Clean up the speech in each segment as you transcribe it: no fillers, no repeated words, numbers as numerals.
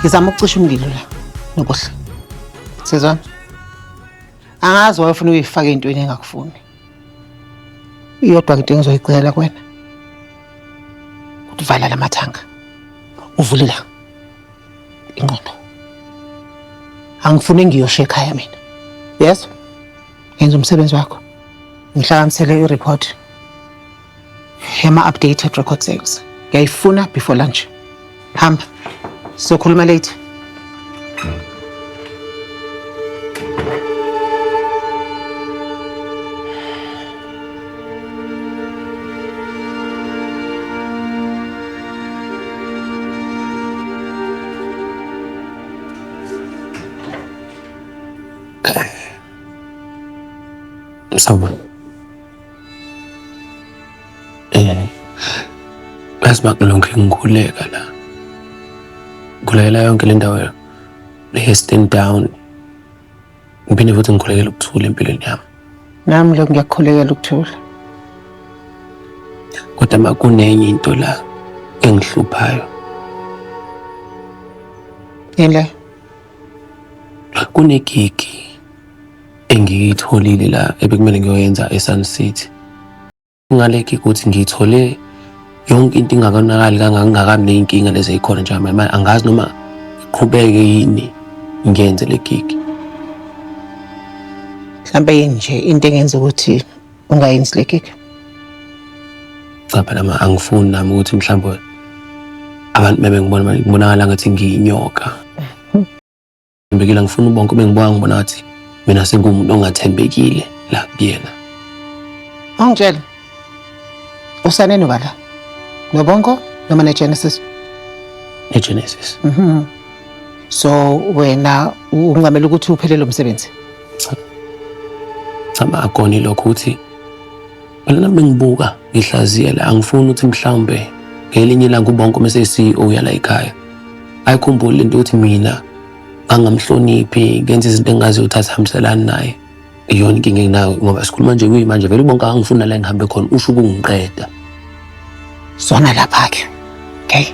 Ngizama ukucisha umlilo la nobuhle. Sizwana? Angazi wayefuna uyifaka entweni engakufuni. Iyodwa into engizoyicela kuwena. Uvala lamathanga. Uvule la. Ingqondo. Angifuni ngiyoshe ekhaya mina. Yes? Yenza umsebenzi wakho. Ngihlakamisele i-report. Updated record sales. Ngiyayifuna before lunch. Hamba. Sokhuluma late. Msawubona. Asibakulonke ngikhuleka la. Ngikhulekela yonke le ndawo le-stand down. Ngiphinde futhi ngikhulekela ukuthula empilweni yami. Nami lokhu ngiyakukhulekela ukuthula. Kodwa makunenye into la engihluphayo. Yini? Kunegigi engiyitholile la ebekumele ngiyoyenza eSun City. Ngale gigi ukuthi ngiyithole yonke into ingakonakali kangangakabi ney'nkinga lezi ey'khona nje manje angazi noma iqhubeke yini ngiyenze le gigi. Mhlawumbe yini nje into engenza ukuthi ungayenzi le gigi? Cha phela angifuni nami ukuthi mhlawumbe abantu bebengibona ngibonakala ngathi ngiyinyoka. Ngibekile ngifuna bonke bengibona ngibona ngathi mina sengumuntu ongathembekile la kuyena. Angitshela. Usaneni bala? Nobongo noma neGenesis? neGenesis. So wena ungamela ukuthi uphelele umsebenzi? Cha akoni lokho ukuthi mina nami bengibuka ngihlaziya la angifuni ukuthi mhlawumbe ngelinye ilanga ubonke mase CEO yala ekhaya ayikhumbule lento ukuthi mina angamhloniphi ngenza izinto engazi uthatha hamselana naye. Iyona inkinga enginayo ngoba sikhuluma nje kuyimanje vele ubonke angifuna la ngihambe khona usho ukungiqeda. Sona lapha ke. Okay.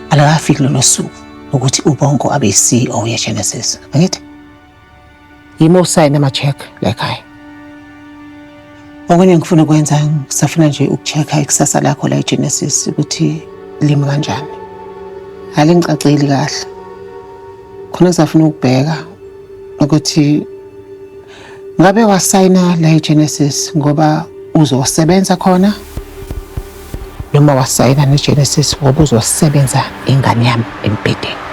Alakafiki lo suku ukuthi ubongo abe CEO yeGenesis. Ngithi yimo usayina ama-check la ekhaya. Okunye ngifuna ukwenza ngisafuna nje ukuchecka ikusasa lakho la eGenesis ukuthi limi kanjani. Alingicacile kahle. Khona ngisafuna ukubheka ukuthi ngabe wasayina la eGenesis ngoba uzosebenza khona noma wasayina neGenesis ngoba uzosebenza ingane yami empedeni.